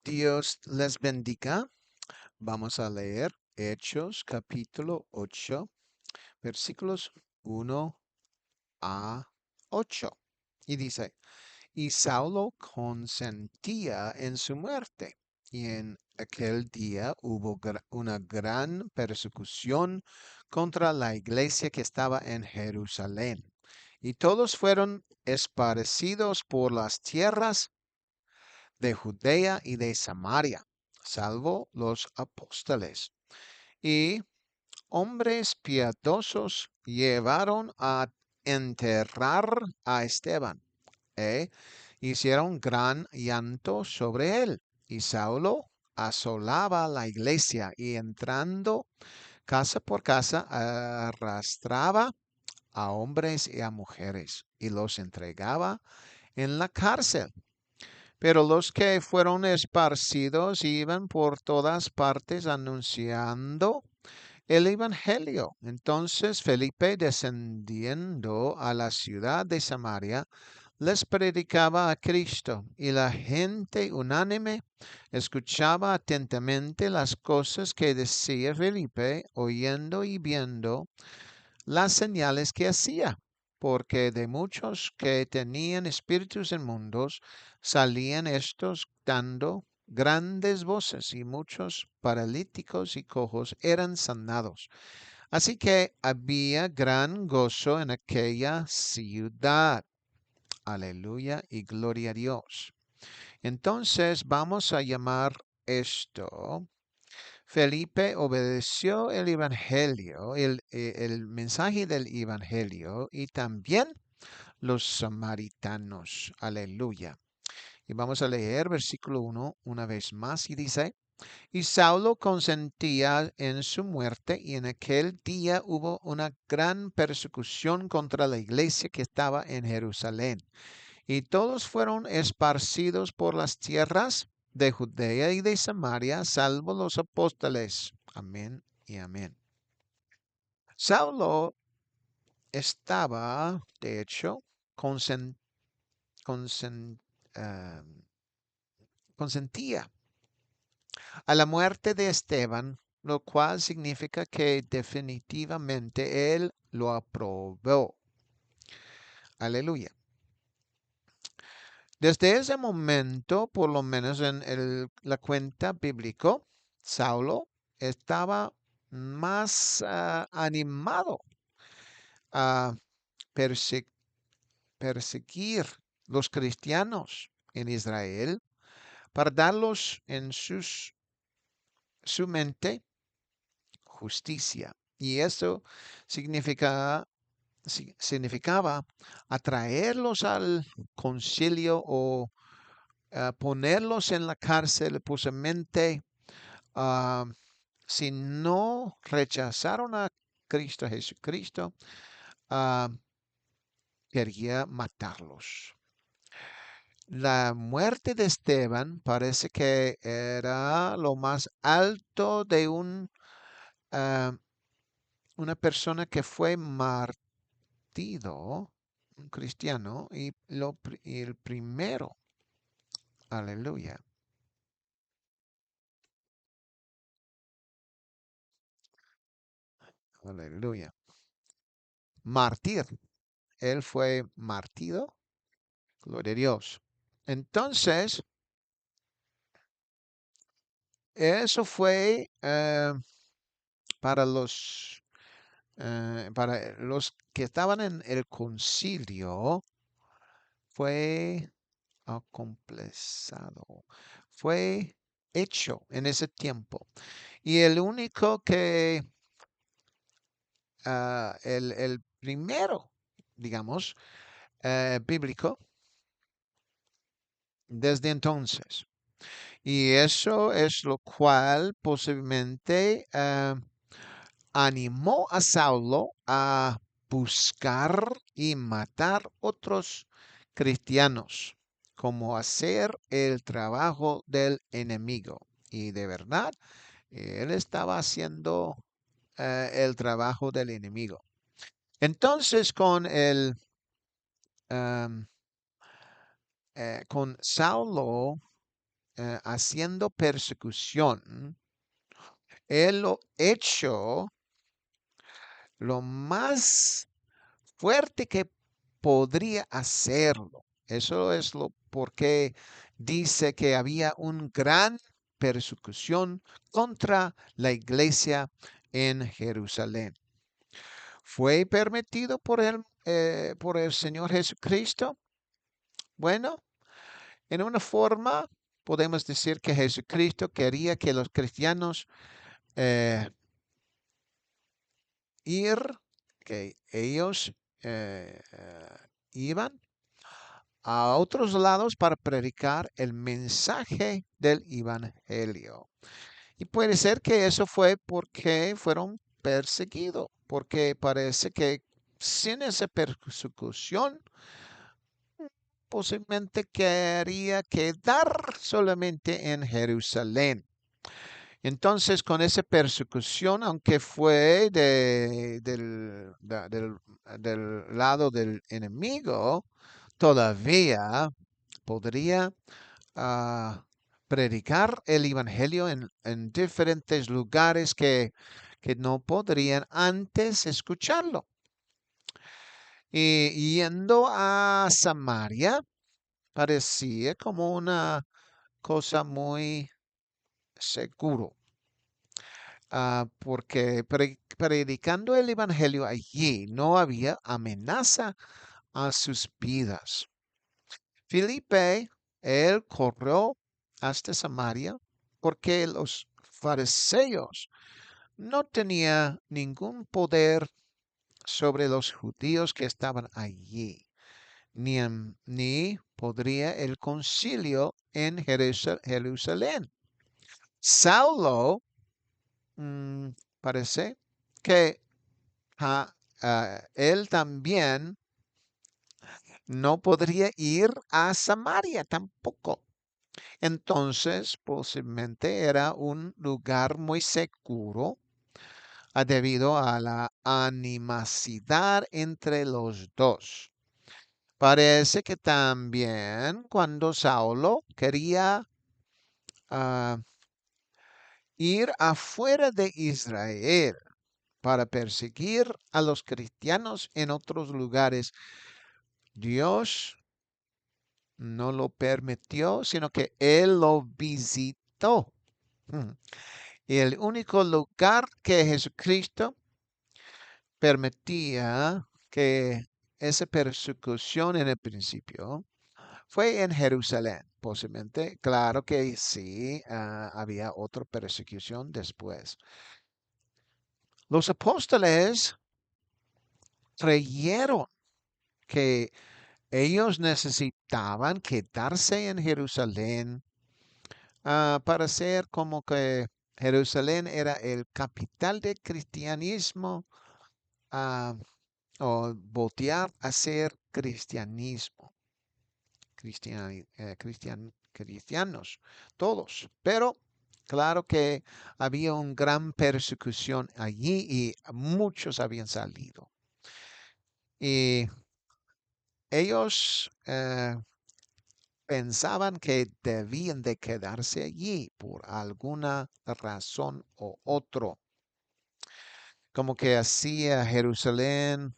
Dios les bendiga. Vamos a leer Hechos capítulo 8, versículos 1 a 8. Y dice, y Saulo consentía en su muerte. Y en aquel día hubo una gran persecución contra la iglesia que estaba en Jerusalén. Y todos fueron esparcidos por las tierras de Judea y de Samaria, salvo los apóstoles. Y hombres piadosos llevaron a enterrar a Esteban, e hicieron gran llanto sobre él. Y Saulo asolaba la iglesia y entrando casa por casa arrastraba a hombres y a mujeres y los entregaba en la cárcel. Pero los que fueron esparcidos iban por todas partes anunciando el Evangelio. Entonces Felipe, descendiendo a la ciudad de Samaria, les predicaba a Cristo, y la gente unánime escuchaba atentamente las cosas que decía Felipe, oyendo y viendo las señales que hacía, porque de muchos que tenían espíritus inmundos salían estos dando grandes voces, y muchos paralíticos y cojos eran sanados. Así que había gran gozo en aquella ciudad. Aleluya y gloria a Dios. Entonces vamos a llamar esto: Felipe obedeció el Evangelio, el mensaje del Evangelio, y también los samaritanos. Aleluya. Y vamos a leer versículo 1 una vez más, y dice, y Saulo consentía en su muerte, y en aquel día hubo una gran persecución contra la iglesia que estaba en Jerusalén. Y todos fueron esparcidos por las tierras de Judea y de Samaria, salvo los apóstoles. Amén y amén. Saulo estaba, de hecho, consen- consen- ah, consentía a la muerte de Esteban, lo cual significa que definitivamente él lo aprobó. Aleluya. Desde ese momento, por lo menos en la cuenta bíblico, Saulo estaba más animado a perse- perseguir los cristianos en Israel para darlos en su mente justicia. Y eso significa, significaba atraerlos al concilio o ponerlos en la cárcel, posiblemente ah, si no rechazaron a Cristo Jesucristo, ah, quería matarlos. La muerte de Esteban parece que era lo más alto de ah, una persona que fue martido, un cristiano, y el primero. Aleluya. Aleluya. Mártir. Él fue martido. Gloria a Dios. Entonces, eso fue para los que estaban en el concilio, fue acomplezado, fue hecho en ese tiempo. Y el único que, el primero, digamos, bíblico, desde entonces. Y eso es lo cual posiblemente animó a Saulo a buscar y matar otros cristianos, como hacer el trabajo del enemigo. Y de verdad, él estaba haciendo el trabajo del enemigo. Entonces, con Saulo haciendo persecución, él lo hecho lo más fuerte que podría hacerlo. Eso es lo porque dice que había una gran persecución contra la iglesia en Jerusalén. ¿Fue permitido por el Señor Jesucristo? Bueno, en una forma podemos decir que Jesucristo quería que los cristianos eh, ir, que ellos iban a otros lados para predicar el mensaje del Evangelio. Y puede ser que eso fue porque fueron perseguidos, porque parece que sin esa persecución posiblemente quería quedar solamente en Jerusalén. Entonces, con esa persecución, aunque fue del lado del enemigo, todavía podría ah, predicar el Evangelio en diferentes lugares que no podrían antes escucharlo. Y yendo a Samaria, parecía como una cosa muy seguro, porque predicando el Evangelio allí no había amenaza a sus vidas. Felipe, él corrió hasta Samaria porque los fariseos no tenían ningún poder sobre los judíos que estaban allí, ni podría el concilio en Jerusalén. Saulo parece que él también no podría ir a Samaria tampoco. Entonces, posiblemente era un lugar muy seguro debido a la animosidad entre los dos. Parece que también cuando Saulo quería ah, ir afuera de Israel para perseguir a los cristianos en otros lugares, Dios no lo permitió, sino que Él lo visitó. Mm. Y el único lugar que Jesucristo permitía que esa persecución en el principio fue en Jerusalén, posiblemente. Claro que sí, había otra persecución después. Los apóstoles creyeron que ellos necesitaban quedarse en Jerusalén para ser como que Jerusalén era el capital del cristianismo ah, o voltear a ser cristianismo, cristianos, todos. Pero claro que había una gran persecución allí y muchos habían salido. Y ellos pensaban que debían de quedarse allí por alguna razón o otro, como que hacía Jerusalén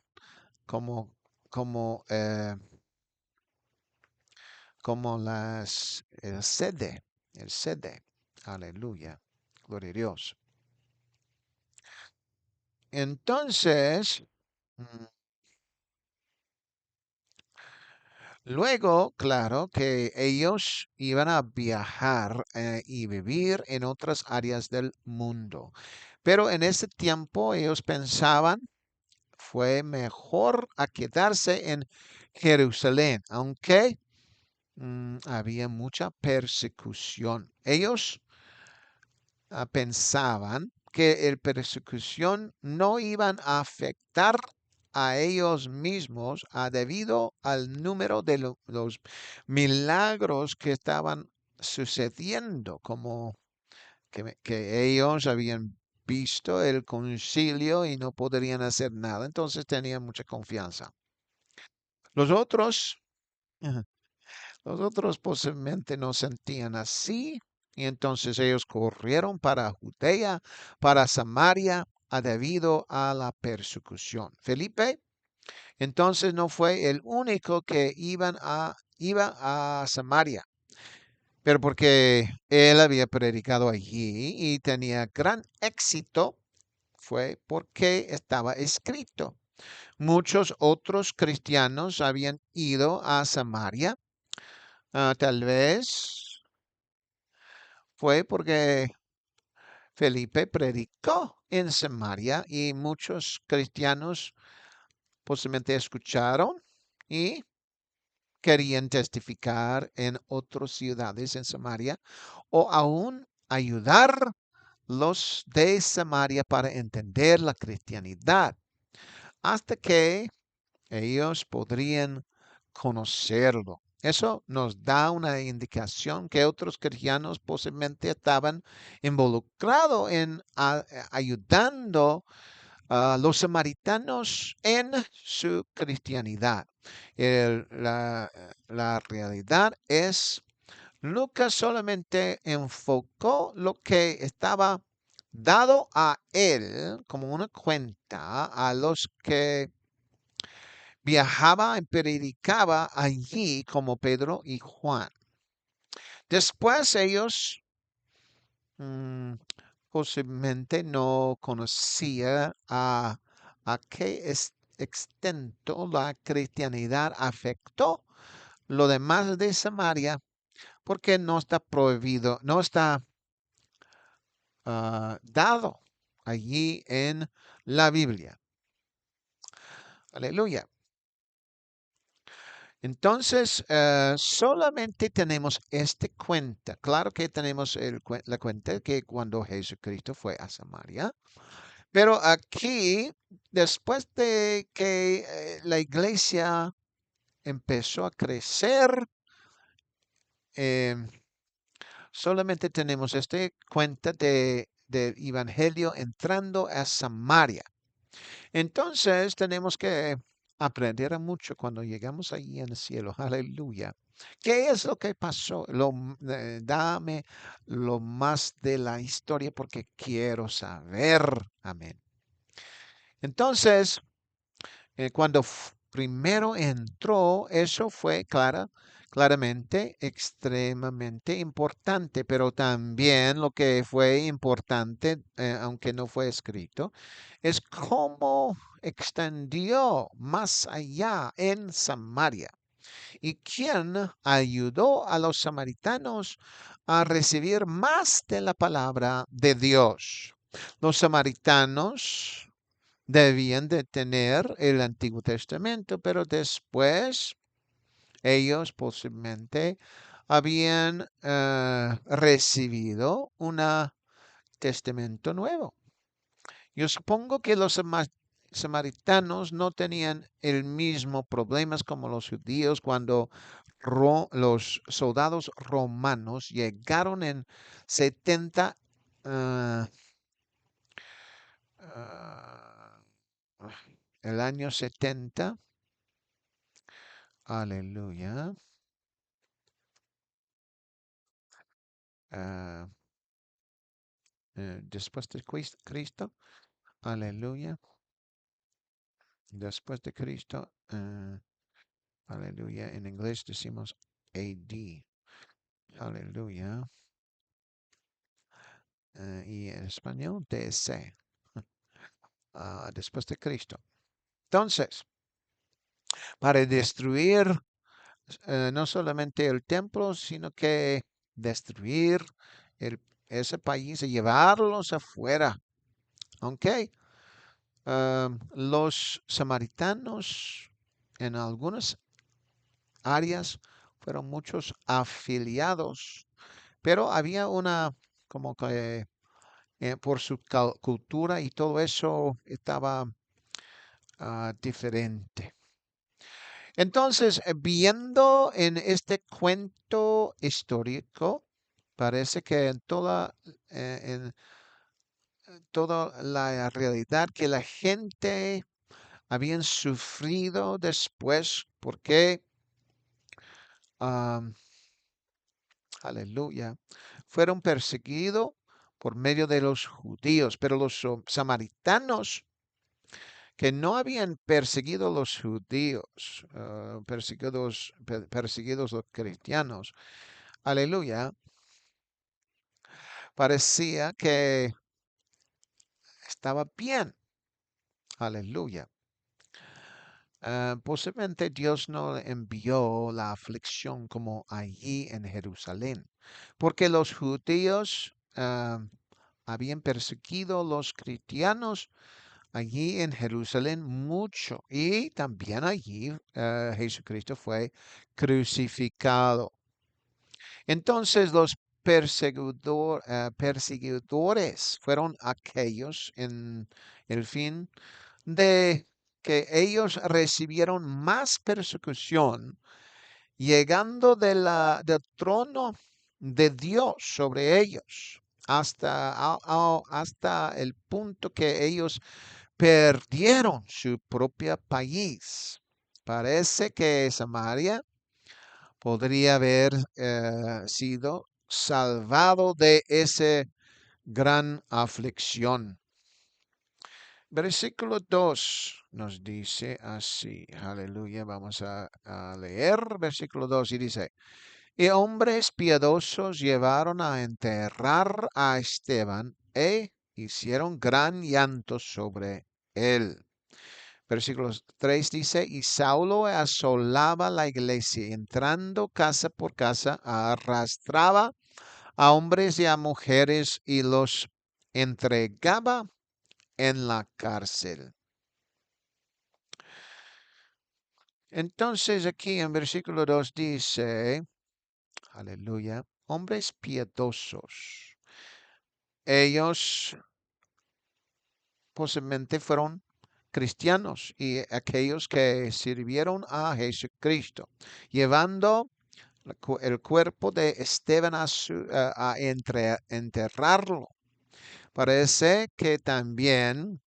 como, como, eh, como el sede. Aleluya, gloria a Dios. Entonces, mm, luego, claro, que ellos iban a viajar y vivir en otras áreas del mundo. Pero en ese tiempo ellos pensaban fue mejor a quedarse en Jerusalén, aunque había mucha persecución. Ellos pensaban que el persecución no iban a afectar a ellos mismos debido al número de los milagros que estaban sucediendo, como que ellos habían visto el concilio y no podrían hacer nada, entonces tenían mucha confianza. Los otros, Los otros posiblemente no sentían así, y entonces ellos corrieron para Judea, para Samaria, debido a la persecución. Felipe entonces no fue el único que iba a Samaria, pero porque él había predicado allí y tenía gran éxito, fue porque estaba escrito. Muchos otros cristianos habían ido a Samaria. Tal vez fue porque Felipe predicó en Samaria y muchos cristianos posiblemente escucharon y querían testificar en otras ciudades en Samaria o aún ayudar los de Samaria para entender la cristianidad hasta que ellos podrían conocerlo. Eso nos da una indicación que otros cristianos posiblemente estaban involucrados en ayudando a los samaritanos en su cristianidad. La realidad es, Lucas solamente enfocó lo que estaba dado a él como una cuenta a los que viajaba y predicaba allí como Pedro y Juan. Después ellos mm, posiblemente no conocía a qué extento la cristianidad afectó lo demás de Samaria, porque no está prohibido, no está dado allí en la Biblia. Aleluya. Entonces, solamente tenemos esta cuenta. Claro que tenemos la cuenta que cuando Jesucristo fue a Samaria, pero aquí, después de que la iglesia empezó a crecer, eh, solamente tenemos esta cuenta del Evangelio entrando a Samaria. Entonces tenemos que aprender mucho cuando llegamos allí en el cielo. Aleluya. ¿Qué es lo que pasó? Dame lo más de la historia porque quiero saber. Amén. Entonces, cuando primero entró, eso fue claramente extremadamente importante, pero también lo que fue importante, aunque no fue escrito, es cómo extendió más allá en Samaria y quién ayudó a los samaritanos a recibir más de la palabra de Dios. Los samaritanos debían de tener el Antiguo Testamento, pero después ellos posiblemente habían recibido un testamento nuevo. Yo supongo que los samaritanos no tenían el mismo problemas como los judíos cuando los soldados romanos llegaron en 70 ah, ah, el año 70. Aleluya. ah, Después de Cristo. Aleluya. Después de Cristo. Aleluya. En inglés decimos AD. Aleluya. Y en español DC. Después de Cristo. Entonces, para destruir no solamente el templo, sino que destruir el- ese país y llevarlos afuera. ¿Ok? Los samaritanos en algunas áreas fueron muchos afiliados, pero había una como que por su cultura y todo eso estaba diferente. Entonces, viendo en este cuento histórico, parece que en toda la realidad que la gente habían sufrido después porque am, aleluya, fueron perseguidos por medio de los judíos, pero los samaritanos que no habían perseguido a los judíos, perseguidos los cristianos, aleluya, parecía que estaba bien, aleluya. Posiblemente Dios no envió la aflicción como allí en Jerusalén, porque los judíos habían perseguido a los cristianos allí en Jerusalén mucho y también allí Jesucristo fue crucificado. Entonces los perseguidores fueron aquellos en el fin de que ellos recibieron más persecución, llegando del trono de Dios sobre ellos, hasta el punto que ellos perdieron su propio país. Parece que Samaria podría haber sido salvado de esa gran aflicción. Versículo 2 nos dice así, aleluya, vamos a leer versículo 2 y dice, y hombres piadosos llevaron a enterrar a Esteban e hicieron gran llanto sobre él. Versículo 3 dice, y Saulo asolaba la iglesia, entrando casa por casa, arrastraba a hombres y a mujeres y los entregaba en la cárcel. Entonces aquí en versículo 2 dice, aleluya, hombres piadosos. Ellos posiblemente fueron cristianos y aquellos que sirvieron a Jesucristo, llevando el cuerpo de Esteban a enterrarlo. Parece que también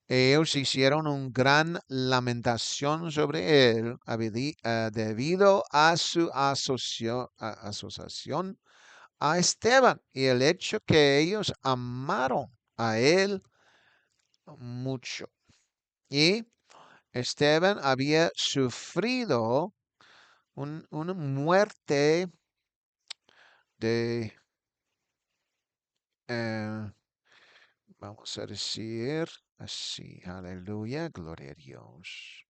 ellos hicieron una gran lamentación sobre él debido a su asociación a Esteban y el hecho que ellos amaron a él mucho. Y Esteban había sufrido una muerte de, eh, vamos a decir así, aleluya, gloria a Dios.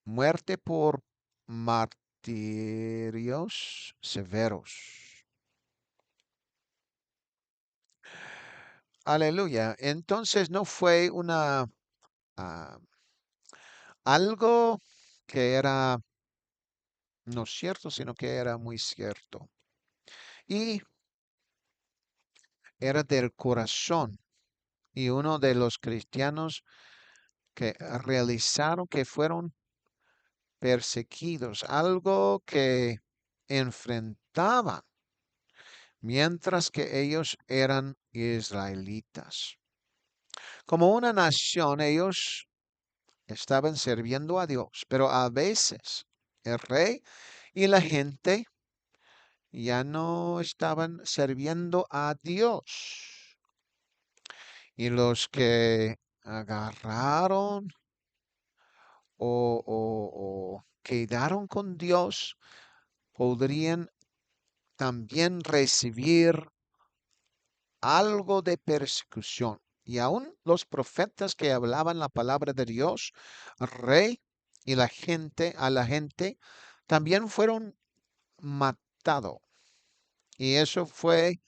Muerte por martirios severos. Aleluya. Entonces no fue ah, algo que era no cierto, sino que era muy cierto. Y era del corazón. Y uno de los cristianos que realizaron que fueron perseguidos, algo que enfrentaban mientras que ellos eran israelitas. Como una nación, ellos estaban sirviendo a Dios, pero a veces el rey y la gente ya no estaban sirviendo a Dios. Y los que agarraron o quedaron con Dios podrían también recibir algo de persecución. Y aún los profetas que hablaban la palabra de Dios, el rey y a la gente, también fueron matados. Y eso fue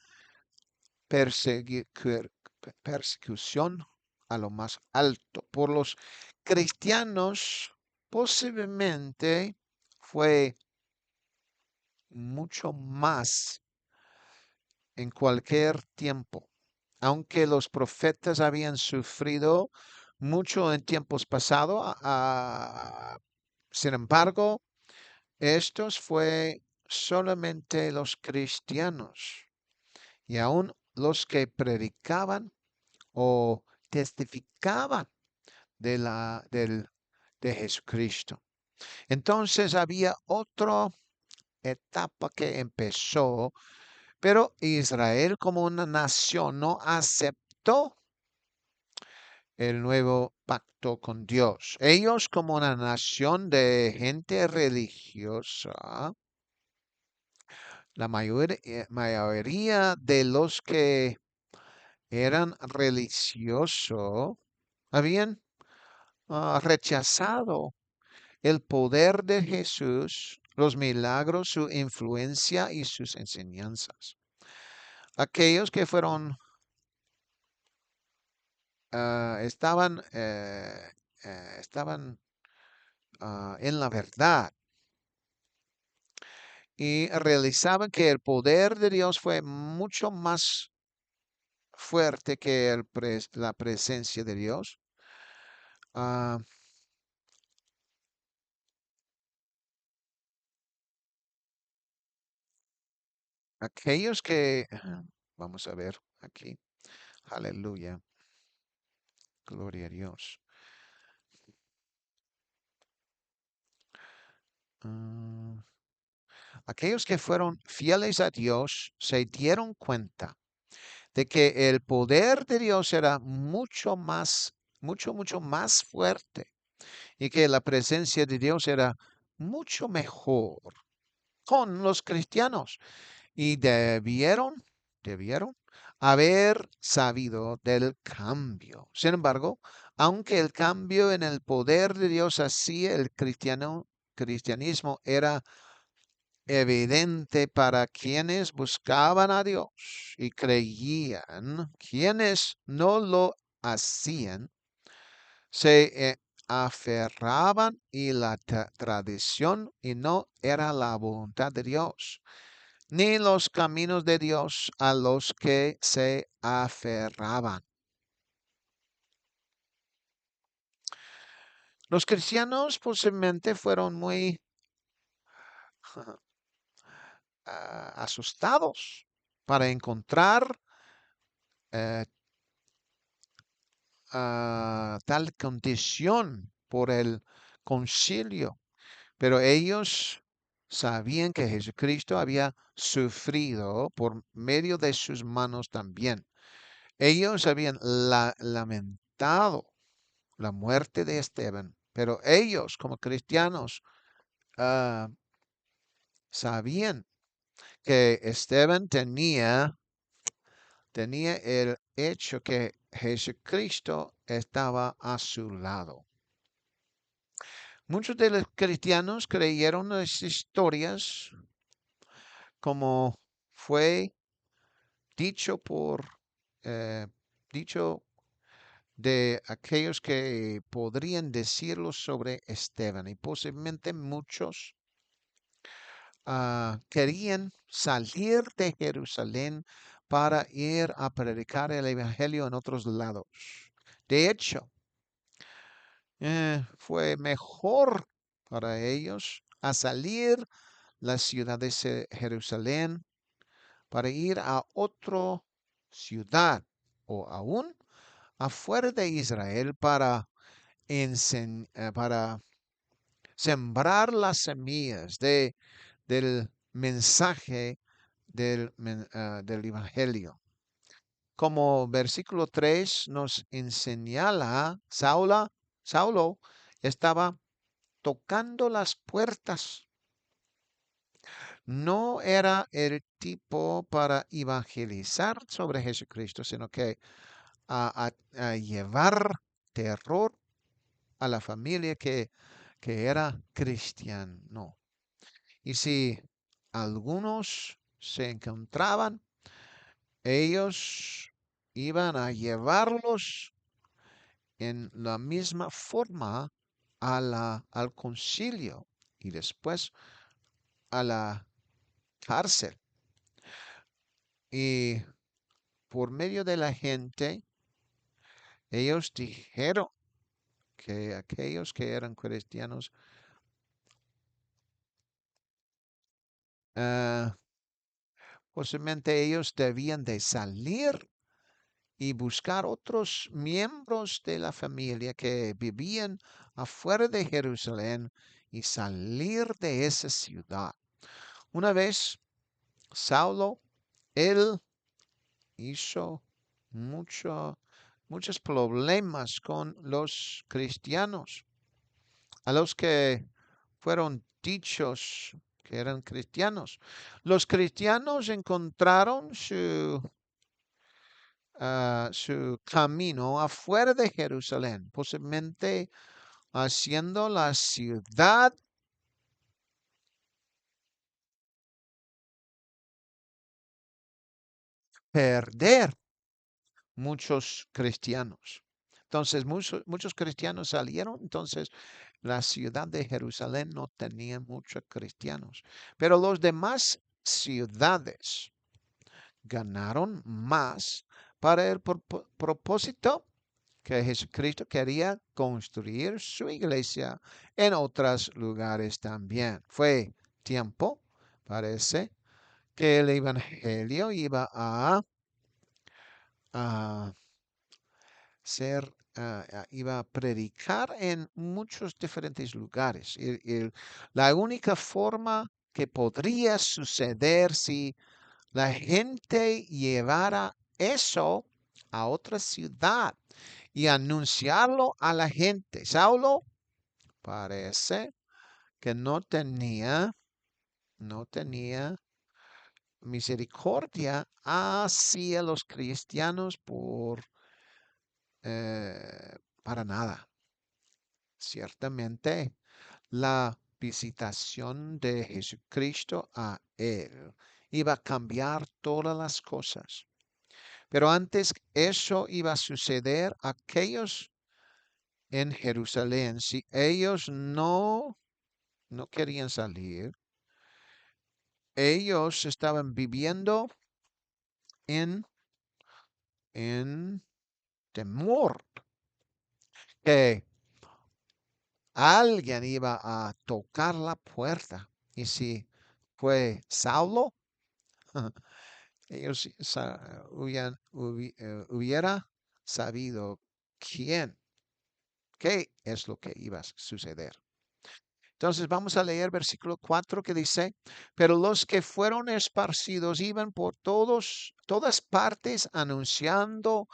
persecución a lo más alto. Por los cristianos, posiblemente fue mucho más en cualquier tiempo. Aunque los profetas habían sufrido mucho en tiempos pasados, sin embargo, estos fue solamente los cristianos y aún los que predicaban o testificaban del de Jesucristo. Entonces había otra etapa que empezó, pero Israel como una nación no aceptó el nuevo pacto con Dios. Ellos como una nación de gente religiosa, la mayoría de los que eran religiosos habían rechazado el poder de Jesús, los milagros, su influencia y sus enseñanzas. Aquellos que estaban en la verdad y realizaban que el poder de Dios fue mucho más fuerte que la presencia de Dios. Ah, aquellos que, vamos a ver aquí, aleluya, gloria a Dios. Ah, aquellos que fueron fieles a Dios se dieron cuenta de que el poder de Dios era mucho más fuerte y que la presencia de Dios era mucho mejor con los cristianos y debieron haber sabido del cambio. Sin embargo, aunque el cambio en el poder de Dios hacía el cristianismo era evidente para quienes buscaban a Dios y creían, quienes no lo hacían, se aferraban y la tradición y no era la voluntad de Dios, ni los caminos de Dios a los que se aferraban. Los cristianos posiblemente fueron muy asustados para encontrar eh, tal condición por el concilio, pero ellos sabían que Jesucristo había sufrido por medio de sus manos también. Ellos habían lamentado la muerte de Esteban, pero ellos como cristianos ah, sabían que Esteban tenía el hecho que Jesucristo estaba a su lado. Muchos de los cristianos creyeron las historias como fue dicho eh, dicho de aquellos que podrían decirlo sobre Esteban y posiblemente muchos querían salir de Jerusalén para ir a predicar el evangelio en otros lados. De hecho, fue mejor para ellos a salir la ciudad de Jerusalén para ir a otra ciudad o aún afuera de Israel para sembrar las semillas del mensaje del Evangelio. Como versículo 3 nos señala, Saulo estaba tocando las puertas. No era el tipo para evangelizar sobre Jesucristo, sino que a llevar terror a la familia que era cristiano. Y si algunos se encontraban, ellos iban a llevarlos en la misma forma al concilio y después a la cárcel. Y por medio de la gente, ellos dijeron que aquellos que eran cristianos ah, posiblemente ellos debían de salir y buscar otros miembros de la familia que vivían afuera de Jerusalén y salir de esa ciudad. Una vez Saulo, él hizo muchos problemas con los cristianos, a los que fueron dichos que eran cristianos. Los cristianos encontraron su camino afuera de Jerusalén, posiblemente haciendo la ciudad perder muchos cristianos. Entonces, muchos cristianos salieron, entonces la ciudad de Jerusalén no tenía muchos cristianos. Pero los demás ciudades ganaron más para el propósito que Jesucristo quería construir su iglesia en otros lugares también. Fue tiempo, parece, que el Evangelio a iba a predicar en muchos diferentes lugares. La única forma que podría suceder si la gente llevara eso a otra ciudad y anunciarlo a la gente. Saulo parece que no tenía misericordia hacia los cristianos para nada. Ciertamente, la visitación de Jesucristo a él iba a cambiar todas las cosas. Pero antes eso iba a suceder, aquellos en Jerusalén, si ellos no querían salir, ellos estaban viviendo en, en temor que alguien iba a tocar la puerta. Y si fue Saulo, ellos hubiera sabido qué es lo que iba a suceder. Entonces vamos a leer versículo 4 que dice, pero los que fueron esparcidos iban por todas partes anunciando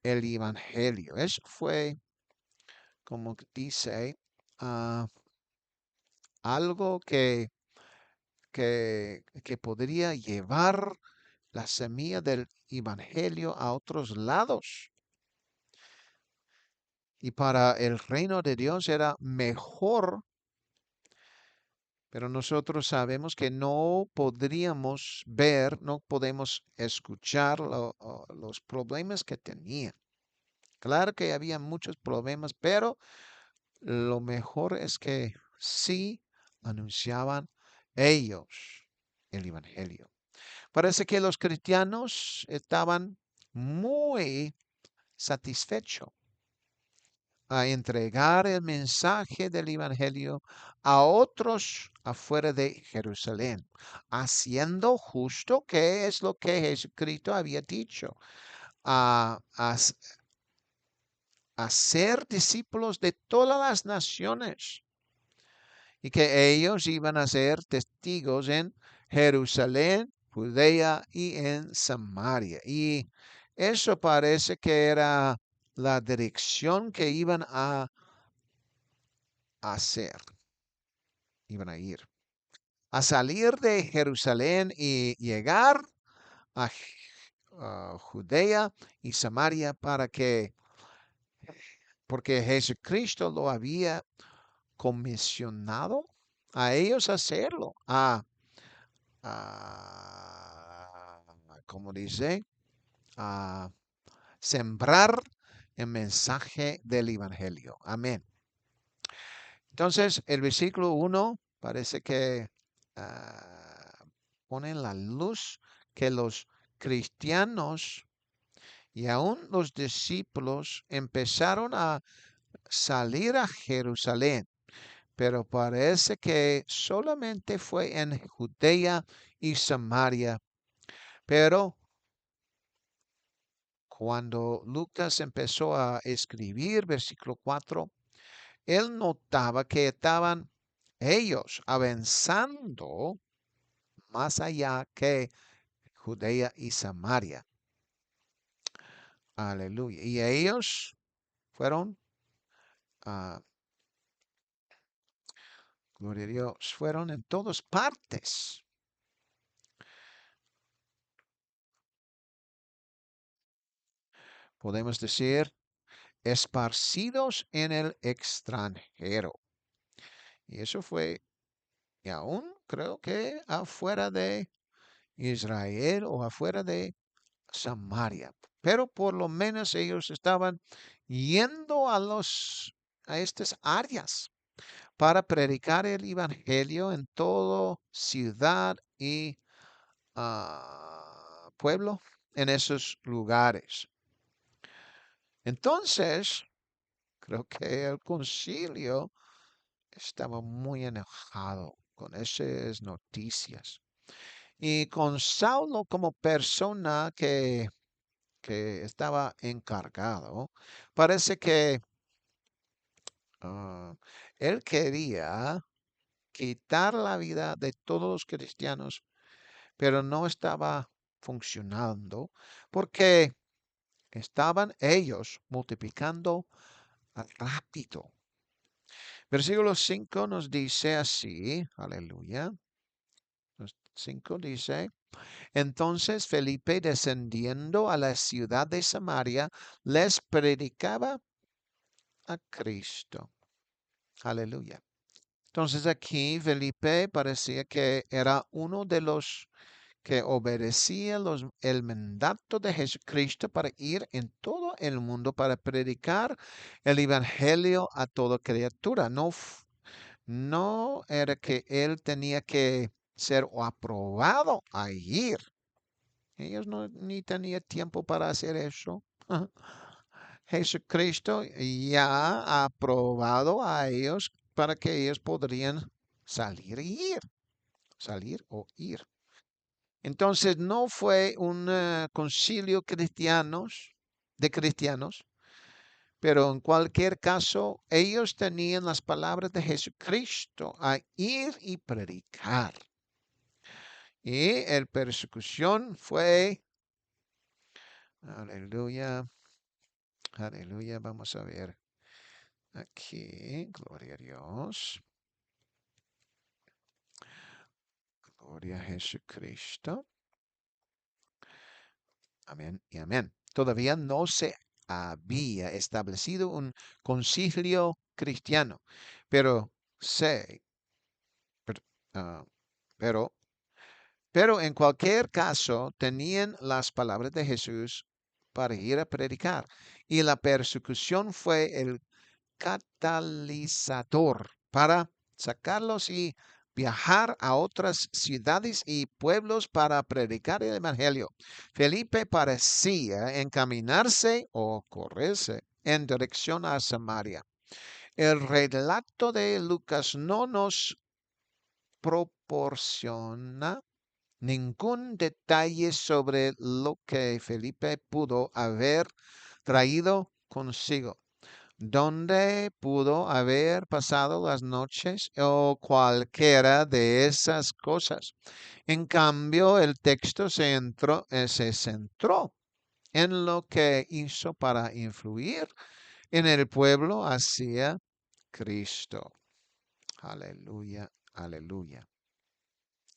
el evangelio. Eso fue, como dice, ah, algo que podría llevar la semilla del evangelio a otros lados. Y para el reino de Dios era mejor, pero nosotros sabemos que no podríamos ver, no podemos escuchar los problemas que tenían. Claro que había muchos problemas, pero lo mejor es que sí anunciaban ellos el evangelio. Parece que los cristianos estaban muy satisfechos a entregar el mensaje del Evangelio a otros afuera de Jerusalén, haciendo justo que es lo que Jesucristo había dicho, a ser discípulos de todas las naciones y que ellos iban a ser testigos en Jerusalén, Judea y en Samaria. Y eso parece que era la dirección que iban a hacer, iban a ir, a salir de Jerusalén y llegar a, Judea y Samaria porque Jesucristo lo había comisionado a ellos hacerlo, como dice, a sembrar el mensaje del Evangelio. Amén. Entonces, el versículo 1 parece que pone en la luz que los cristianos y aún los discípulos empezaron a salir a Jerusalén, pero parece que solamente fue en Judea y Samaria. Pero cuando Lucas empezó a escribir versículo 4, él notaba que estaban ellos avanzando más allá que Judea y Samaria. Aleluya. Y ellos fueron, ah, gloria a Dios, fueron en todas partes. Podemos decir, esparcidos en el extranjero. Y eso fue, y aún creo que afuera de Israel o afuera de Samaria. Pero por lo menos ellos estaban yendo a estas áreas para predicar el evangelio en toda ciudad y pueblo en esos lugares. Entonces, creo que el concilio estaba muy enojado con esas noticias. Y con Saulo como persona que estaba encargado, parece que ah, él quería quitar la vida de todos los cristianos, pero no estaba funcionando porque estaban ellos multiplicando rápido. Versículo 5 nos dice así, aleluya. 5 dice, entonces Felipe descendiendo a la ciudad de Samaria, les predicaba a Cristo. Aleluya. Entonces aquí Felipe parecía que era uno de los que obedecía el mandato de Jesucristo para ir en todo el mundo para predicar el evangelio a toda criatura. No era que él tenía que ser aprobado a ir. Ellos no ni tenían tiempo para hacer eso. Jesucristo ya ha aprobado a ellos para que ellos podrían salir y ir, salir o ir. Entonces no fue un concilio de cristianos, pero en cualquier caso ellos tenían las palabras de Jesucristo a ir y predicar. Y el persecución fue, aleluya, aleluya, vamos a ver aquí, gloria a Dios, gloria a Jesucristo, amén y amén. Todavía no se había establecido un concilio cristiano, pero sé, per- ah, pero, pero en cualquier caso tenían las palabras de Jesús para ir a predicar. Y la persecución fue el catalizador para sacarlos y viajar a otras ciudades y pueblos para predicar el evangelio. Felipe parecía encaminarse o correrse en dirección a Samaria. El relato de Lucas no nos proporciona ningún detalle sobre lo que Felipe pudo haber traído consigo, dónde pudo haber pasado las noches o cualquiera de esas cosas. En cambio, el texto se centró en lo que hizo para influir en el pueblo hacia Cristo. Aleluya, aleluya.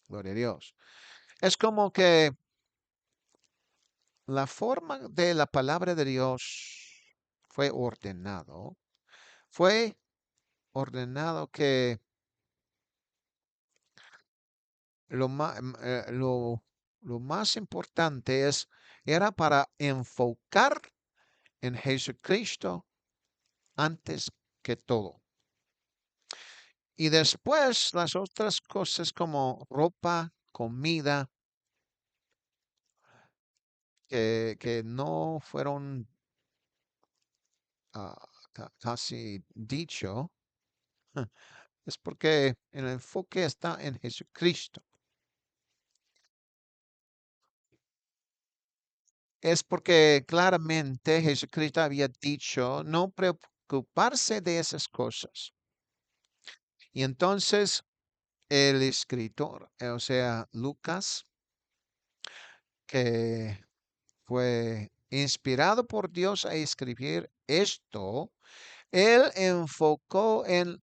Gloria a Dios. Es como que la forma de la palabra de Dios fue ordenado, fue ordenado que lo más, lo más importante era para enfocar en Jesucristo antes que todo. Y después las otras cosas como ropa, comida, que no fueron ah, casi dicho, es porque el enfoque está en Jesucristo. es porque claramente Jesucristo había dicho no preocuparse de esas cosas. Y entonces el escritor, o sea, Lucas, que fue inspirado por Dios a escribir esto, él enfocó en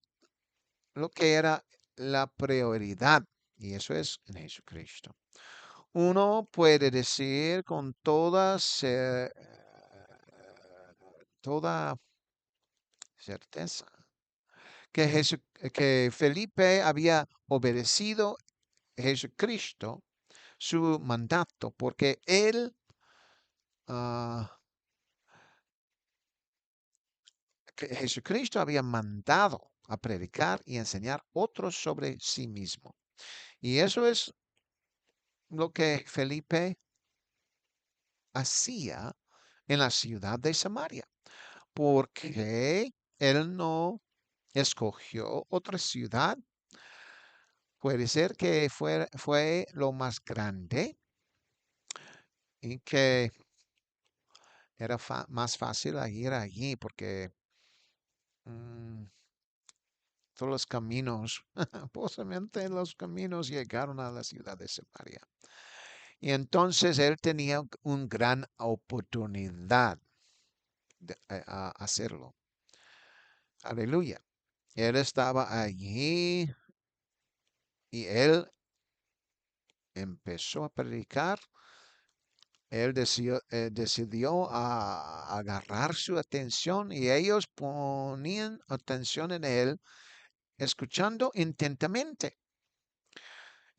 lo que era la prioridad, y eso es en Jesucristo. Uno puede decir con toda certeza que, que Felipe había obedecido a Jesucristo su mandato, porque él, ah, que Jesucristo había mandado a predicar y enseñar otros sobre sí mismo. Y eso es lo que Felipe hacía en la ciudad de Samaria, porque él no escogió otra ciudad. Puede ser que fue lo más grande y que era más fácil ir allí porque mm, todos los caminos, posiblemente los caminos llegaron a la ciudad de Samaria. Y entonces él tenía una gran oportunidad de hacerlo. Aleluya. Él estaba allí y él empezó a predicar. Él decidió agarrar su atención y ellos ponían atención en él, escuchando intentamente.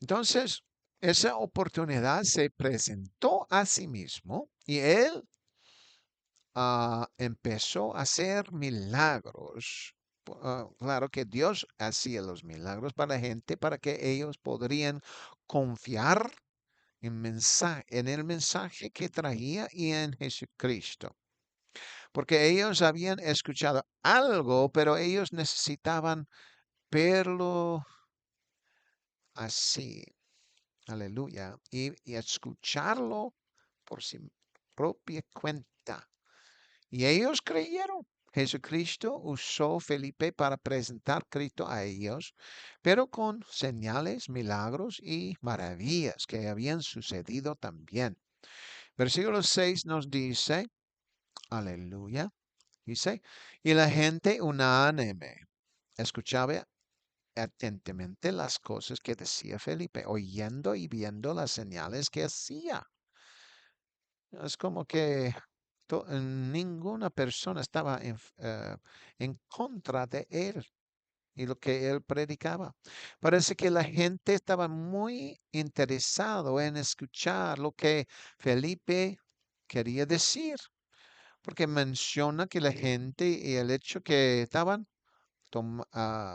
Entonces, esa oportunidad se presentó a sí mismo y él empezó a hacer milagros. Claro que Dios hacía los milagros para la gente, para que ellos podrían confiar en el mensaje que traía y en Jesucristo. Porque ellos habían escuchado algo, pero ellos necesitaban verlo así. Aleluya. Y escucharlo por su propia cuenta. Y ellos creyeron. Jesucristo usó Felipe para presentar Cristo a ellos, pero con señales, milagros y maravillas que habían sucedido también. Versículo 6 nos dice, aleluya, dice, y la gente unánime escuchaba atentamente las cosas que decía Felipe, oyendo y viendo las señales que hacía. Es como que ninguna persona estaba en contra de él y lo que él predicaba. Parece que la gente estaba muy interesado en escuchar lo que Felipe quería decir, porque menciona que la gente y el hecho que estaban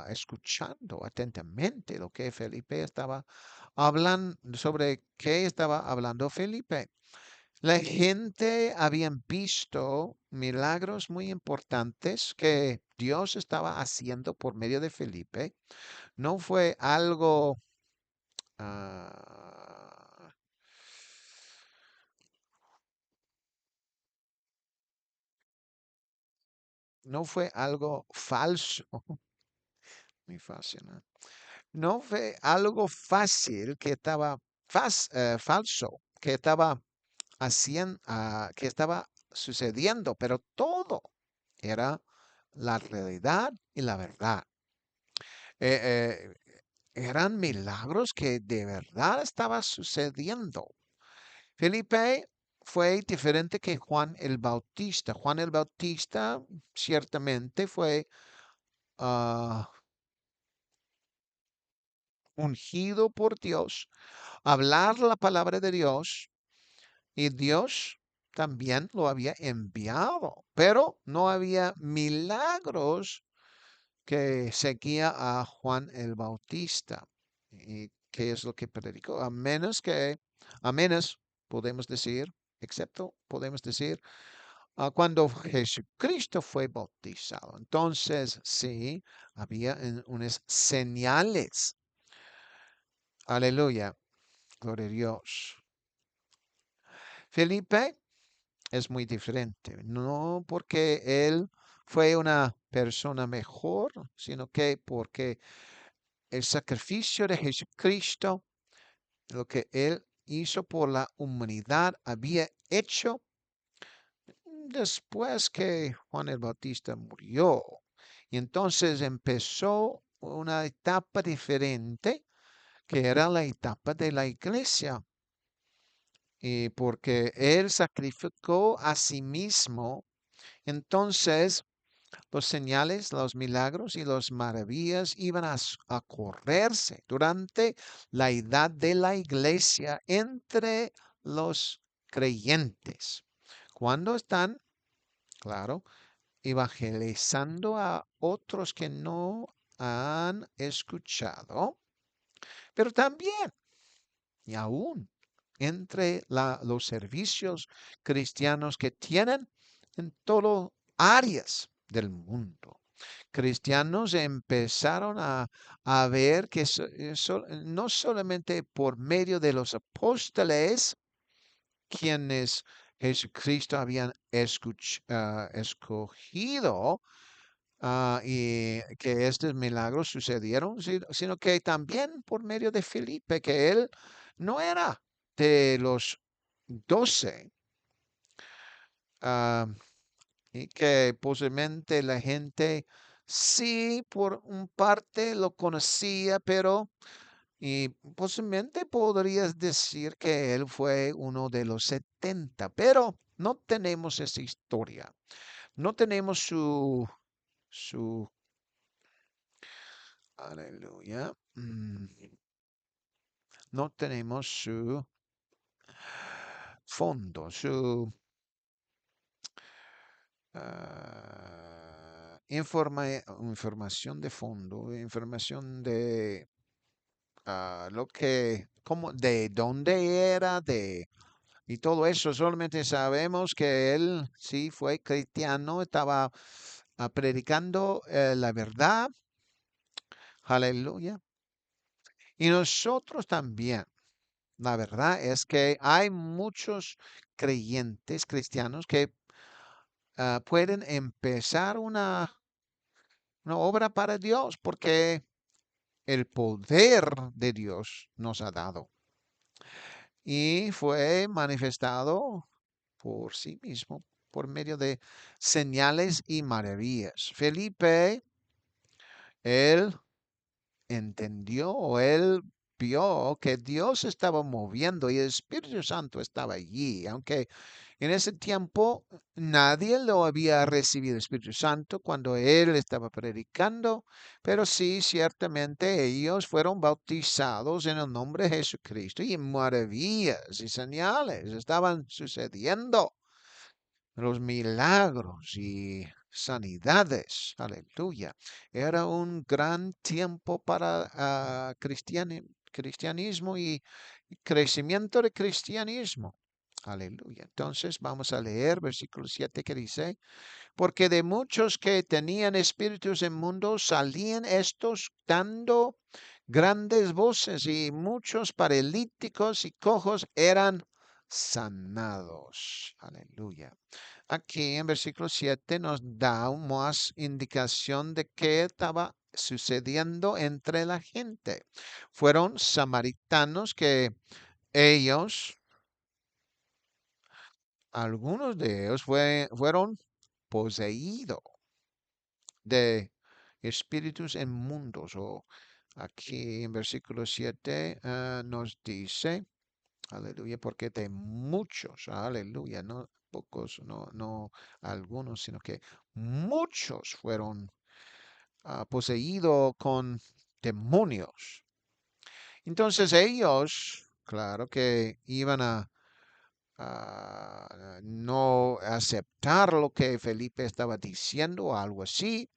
escuchando atentamente lo que Felipe estaba hablando, sobre qué estaba hablando Felipe. La gente habían visto milagros muy importantes que Dios estaba haciendo por medio de Felipe. No fue algo, ah, no fue algo falso, muy fácil, ¿no? No fue algo fácil que estaba falso, que estaba haciendo, que estaba sucediendo, pero todo era la realidad y la verdad. Eh, eran milagros que de verdad estaba sucediendo. Felipe fue diferente que Juan el Bautista. Juan el Bautista ciertamente fue ah, ungido por Dios, hablar la palabra de Dios y Dios también lo había enviado, pero no había milagros que seguía a Juan el Bautista. ¿Y qué es lo que predicó? A menos podemos decir, excepto podemos decir, cuando Jesucristo fue bautizado. Entonces, sí, había unas señales. Aleluya, gloria a Dios. Felipe es muy diferente. No porque él fue una persona mejor, sino que porque el sacrificio de Jesucristo, lo que él hizo por la humanidad, había hecho después que Juan el Bautista murió. Y entonces empezó una etapa diferente, que era la etapa de la iglesia. Y porque él sacrificó a sí mismo, entonces los señales, los milagros y las maravillas iban a correrse durante la edad de la iglesia entre los creyentes. Cuando están, claro, evangelizando a otros que no han escuchado, pero también y aún entre los servicios cristianos que tienen en todas áreas del mundo. Cristianos empezaron a ver que no solamente por medio de los apóstoles, quienes Jesucristo habían escogido, y que estos milagros sucedieron, sino que también por medio de Felipe, que él no era de los 12, ah, y que posiblemente la gente sí por un parte lo conocía, pero y posiblemente podrías decir que él fue uno de los 70, pero no tenemos esa historia, no tenemos su, aleluya, no tenemos su fondo, su información de fondo, información de lo que, como, de dónde era, y todo eso. Solamente sabemos que él sí fue cristiano, estaba predicando la verdad, aleluya. Y nosotros también. La verdad es que hay muchos creyentes cristianos que pueden empezar una obra para Dios porque el poder de Dios nos ha dado y fue manifestado por sí mismo por medio de señales y maravillas. Felipe, él entendió o él vio que Dios estaba moviendo y el Espíritu Santo estaba allí, aunque en ese tiempo nadie lo había recibido el Espíritu Santo cuando él estaba predicando, pero sí, ciertamente ellos fueron bautizados en el nombre de Jesucristo y maravillas y señales estaban sucediendo, los milagros y sanidades. Aleluya. Era un gran tiempo para cristianismo y crecimiento de cristianismo. Aleluya. Entonces vamos a leer versículo 7 que dice, porque de muchos que tenían espíritus inmundos salían estos dando grandes voces y muchos paralíticos y cojos eran sanados. Aleluya. Aquí en versículo 7 nos da más indicación de qué estaba sucediendo entre la gente. Fueron samaritanos que ellos, algunos de ellos fueron poseídos de espíritus inmundos. O aquí en versículo 7 nos dice, aleluya, porque de muchos, aleluya, no pocos, no algunos, sino que muchos fueron poseídos con demonios. Entonces ellos, claro que iban a no aceptar lo que Felipe estaba diciendo o algo así.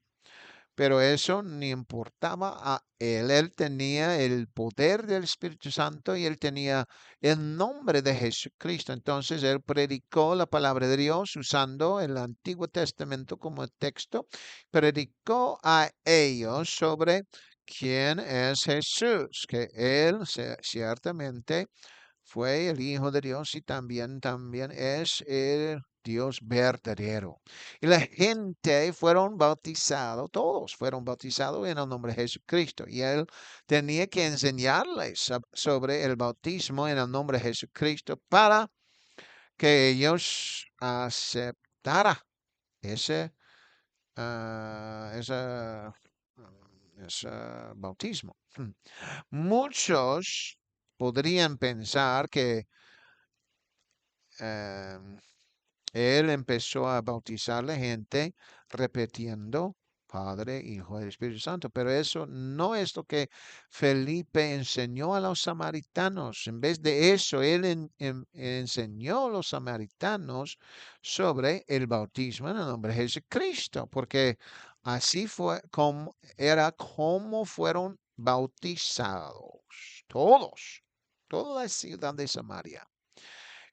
Pero eso ni importaba a él. Él tenía el poder del Espíritu Santo y él tenía el nombre de Jesucristo. Entonces él predicó la palabra de Dios usando el Antiguo Testamento como texto. Predicó a ellos sobre quién es Jesús, que él ciertamente fue el Hijo de Dios y también es el Dios verdadero. Y la gente fueron bautizados, todos fueron bautizados en el nombre de Jesucristo. Y él tenía que enseñarles sobre el bautismo en el nombre de Jesucristo para que ellos aceptaran ese, ese, ese bautismo. Muchos podrían pensar que em, él empezó a bautizar a la gente repitiendo Padre, Hijo y Espíritu Santo, pero eso no es lo que Felipe enseñó a los samaritanos. En vez de eso, él enseñó a los samaritanos sobre el bautismo en el nombre de Jesucristo, porque así fue como era como fueron bautizados todos, toda la ciudad de Samaria.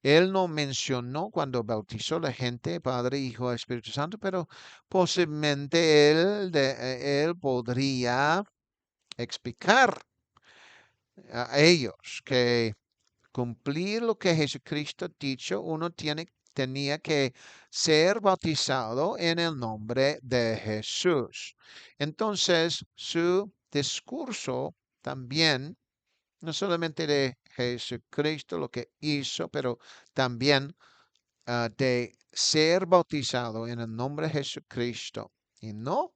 Él no mencionó cuando bautizó la gente, Padre, Hijo, Espíritu Santo, pero posiblemente él podría explicar a ellos que cumplir lo que Jesucristo ha dicho, tenía que ser bautizado en el nombre de Jesús. Entonces, su discurso también, no solamente de Jesucristo, lo que hizo, pero también de ser bautizado en el nombre de Jesucristo y no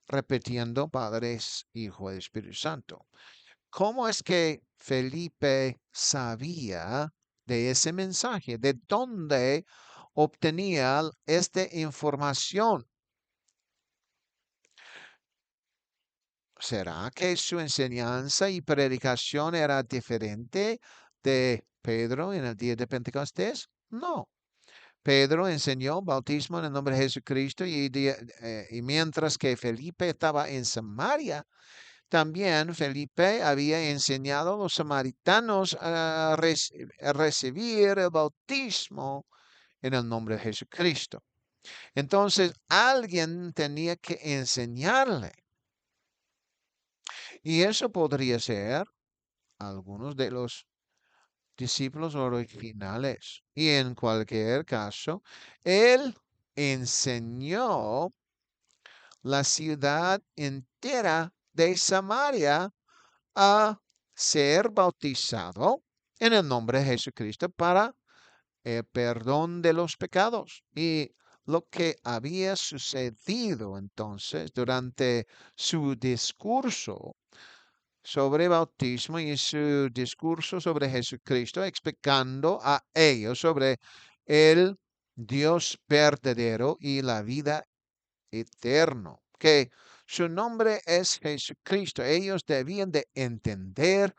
repitiendo Padres, Hijo y Espíritu Santo. ¿Cómo es que Felipe sabía de ese mensaje? ¿De dónde obtenía esta información? ¿Será que su enseñanza y predicación era diferente de Pedro en el día de Pentecostés? No. Pedro enseñó bautismo en el nombre de Jesucristo y mientras que Felipe estaba en Samaria, también Felipe había enseñado a los samaritanos a recibir el bautismo en el nombre de Jesucristo. Entonces, alguien tenía que enseñarle. Y eso podría ser algunos de los discípulos originales. Y en cualquier caso, él enseñó la ciudad entera de Samaria a ser bautizado en el nombre de Jesucristo para el perdón de los pecados. Y lo que había sucedido entonces durante su discurso sobre bautismo y su discurso sobre Jesucristo, explicando a ellos sobre el Dios verdadero y la vida eterno, que su nombre es Jesucristo. Ellos debían de entender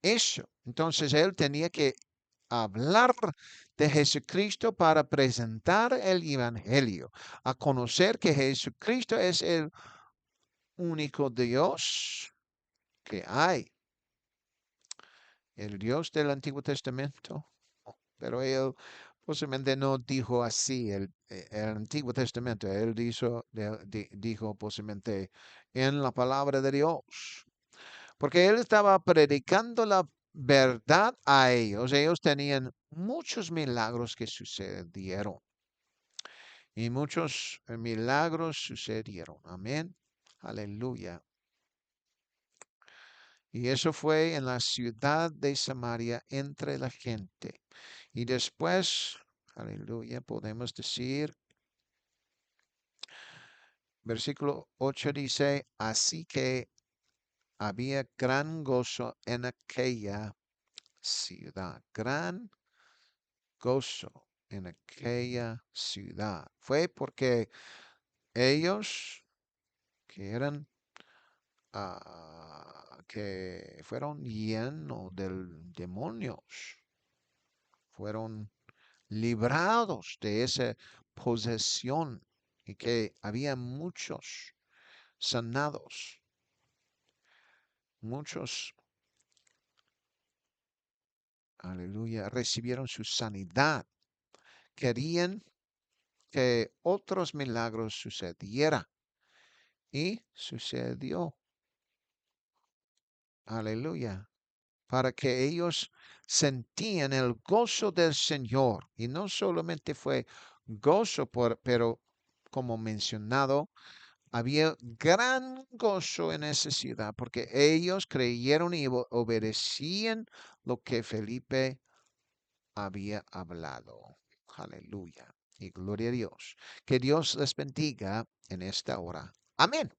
eso. Entonces él tenía que hablar de Jesucristo para presentar el Evangelio, a conocer que Jesucristo es el único Dios que hay, el Dios del Antiguo Testamento. Pero él posiblemente no dijo así el Antiguo Testamento. Él dijo posiblemente en la palabra de Dios. Porque él estaba predicando la verdad a ellos. Ellos tenían muchos milagros que sucedieron. Y muchos milagros sucedieron. Amén. Aleluya. Y eso fue en la ciudad de Samaria entre la gente. Y después, aleluya, podemos decir, versículo 8 dice, así que había gran gozo en aquella ciudad, gran gozo en aquella ciudad. Fue porque ellos que eran, que fueron llenos del demonios, fueron librados de esa posesión y que había muchos sanados, muchos, aleluya, recibieron su sanidad. Querían que otros milagros sucedieran y sucedió. Aleluya. Para que ellos sentían el gozo del Señor. Y no solamente fue gozo, pero como mencionado, había gran gozo en esa ciudad porque ellos creyeron y obedecían lo que Felipe había hablado. Aleluya. Y gloria a Dios. Que Dios les bendiga en esta hora. Amén.